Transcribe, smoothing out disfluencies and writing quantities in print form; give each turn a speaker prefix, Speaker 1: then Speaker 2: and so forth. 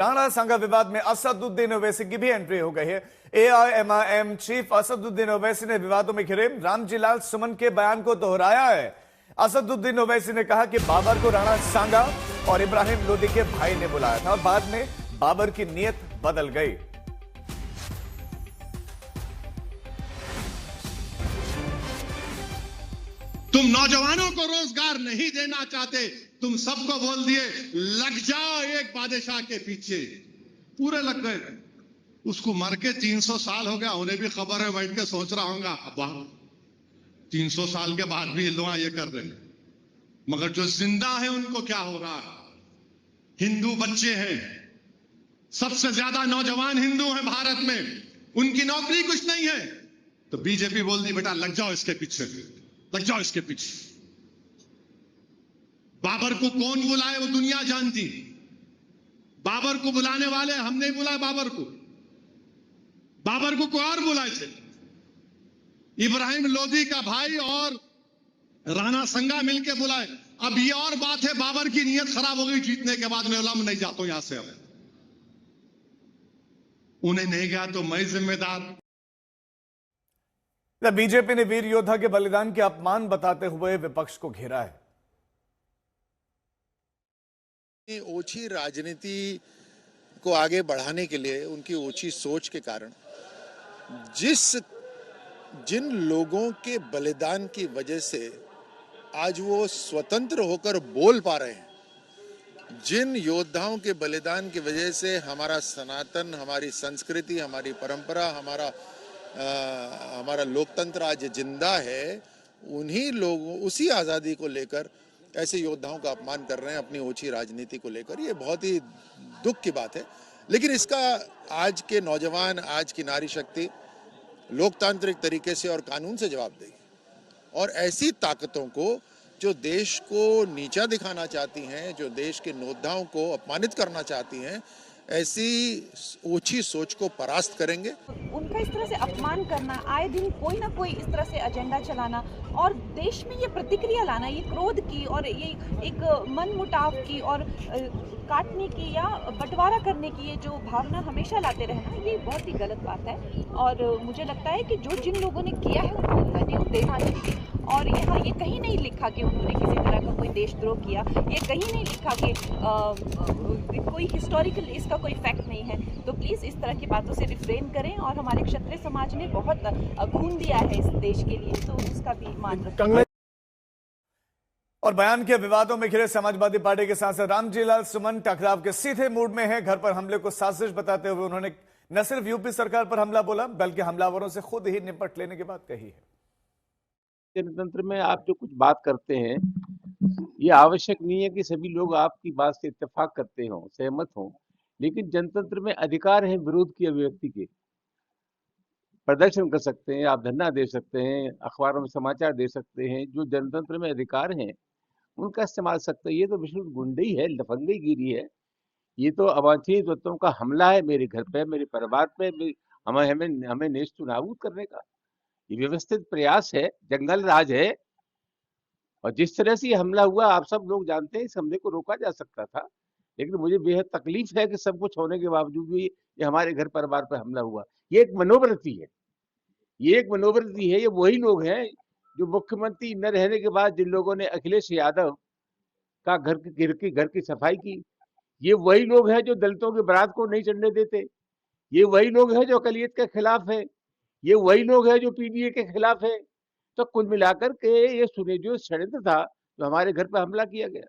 Speaker 1: राणा सांगा विवाद में असदुद्दीन ओवैसी की भी एंट्री हो गई है। एआईएमआईएम चीफ असदुद्दीन ओवैसी ने विवादों में घिरे रामजीलाल सुमन के बयान को दोहराया है। असदुद्दीन ओवैसी ने कहा कि बाबर को राणा सांगा और इब्राहिम लोदी के भाई ने बुलाया था और बाद में बाबर की नीयत बदल गई।
Speaker 2: तुम नौजवानों को रोजगार नहीं देना चाहते, तुम सबको बोल दिए लग जाओ एक बादशाह के पीछे, पूरे लग गए। उसको मर के 300 साल हो गया, उन्हें भी खबर है, बैठ के सोच रहा होगा अब 300 साल के बाद भी हिंदुआ ये कर रहे हैं, मगर जो जिंदा है उनको क्या हो रहा है? हिंदू बच्चे हैं, सबसे ज्यादा नौजवान हिंदू हैं भारत में, उनकी नौकरी कुछ नहीं है, तो बीजेपी बोल दी बेटा लग जाओ इसके पीछे, लग जाओ इसके पीछे। बाबर को कौन बुलाए वो दुनिया जानती। बाबर को बुलाने वाले हम नहीं बुलाए, बाबर को कोई और बुलाए थे। इब्राहिम लोदी का भाई और राणा संगा मिलकर बुलाए। अब ये और बात है, बाबर की नीयत खराब हो गई जीतने के बाद, मैं नहीं जाता हूं यहां से, अब उन्हें नहीं गया तो मैं जिम्मेदार।
Speaker 1: बीजेपी ने वीर योद्धा के बलिदान के अपमान बताते हुए विपक्ष को घेरा है।
Speaker 3: ओछी राजनीति को आगे बढ़ाने के लिए उनकी ओछी सोच के कारण जिन लोगों के बलिदान की वजह से आज वो स्वतंत्र होकर बोल पा रहे हैं, जिन योद्धाओं के बलिदान की वजह से हमारा सनातन, हमारी संस्कृति, हमारी परंपरा, हमारा लोकतंत्र आज जिंदा है, उन्हीं लोगों, उसी आज़ादी को लेकर ऐसे योद्धाओं का अपमान कर रहे हैं अपनी ओछी राजनीति को लेकर। ये बहुत ही दुख की बात है, लेकिन इसका आज के नौजवान, आज की नारी शक्ति लोकतांत्रिक तरीके से और कानून से जवाब देगी। और ऐसी ताकतों को जो देश को नीचा दिखाना चाहती हैं, जो देश के योद्धाओं को अपमानित करना चाहती हैं, ऐसी ओछी सोच को परास्त करेंगे।
Speaker 4: उनका इस तरह से अपमान करना, आए दिन कोई ना कोई इस तरह से एजेंडा चलाना और देश में ये प्रतिक्रिया लाना, ये क्रोध की और ये एक मन मुटाव की और काटने की या बंटवारा करने की ये जो भावना हमेशा लाते रहना, ये बहुत ही गलत बात है। और मुझे लगता है कि जिन लोगों ने किया है उनको दंड देना चाहिए। और यहाँ ये कहीं नहीं लिखा कि उन्होंने किसी तरह का कोई देशद्रोह किया, ये कहीं नहीं लिखा कि कोई हिस्टोरिकल इसका कोई फैक्ट नहीं है। तो प्लीज़ इस तरह की बातों से रिफ्रेन करें। और हमारे क्षत्रिय समाज ने बहुत खून दिया है इस देश के लिए, तो उसका भी मान रखें।
Speaker 1: और बयान के विवादों में घिरे समाजवादी पार्टी के सांसद रामजीलाल सुमन टकराव के सीधे मूड में है। घर पर हमले को साजिश बताते हुए उन्होंने न सिर्फ यूपी सरकार पर हमला बोला, बल्कि हमलावरों से खुद ही निपट लेने की बात कही है।
Speaker 5: जनतंत्र में आप जो कुछ बात करते हैं, ये आवश्यक नहीं है कि सभी लोग आपकी बात से इत्तेफाक करते हों, सहमत हों, लेकिन जनतंत्र में अधिकार है विरोध की अभिव्यक्ति के। प्रदर्शन कर सकते हैं, आप धरना दे सकते हैं, अखबारों में समाचार दे सकते हैं, जो जनतंत्र में अधिकार हैं उनका इस्तेमाल सकते हैं। ये तो विशुद्ध गुंडई है, लफंगईगिरी है, ये तो अवांछनीय तत्वों का हमला है मेरे घर पे, मेरे परिवार पे, हमें नेस्तु नाबूद करने का। ये व्यवस्थित प्रयास है, जंगल राज है। और जिस तरह से ये हमला हुआ आप सब लोग जानते हैं, इस हमले को रोका जा सकता था, लेकिन मुझे बेहद तकलीफ है कि सब कुछ होने के बावजूद भी ये हमारे घर परिवार पर हमला हुआ। ये एक मनोवृत्ति है, ये वही लोग हैं जो मुख्यमंत्री न रहने के बाद जिन लोगों ने अखिलेश यादव का घर की सफाई की, ये वही लोग हैं जो दलितों के बारात को नहीं चढ़ने देते, ये वही लोग हैं जो अकलियत के खिलाफ है, ये वही लोग हैं जो पीडीए के खिलाफ है। तो कुल मिलाकर के ये सुनियोजित षड्यंत्र था जो हमारे घर पर हमला किया गया।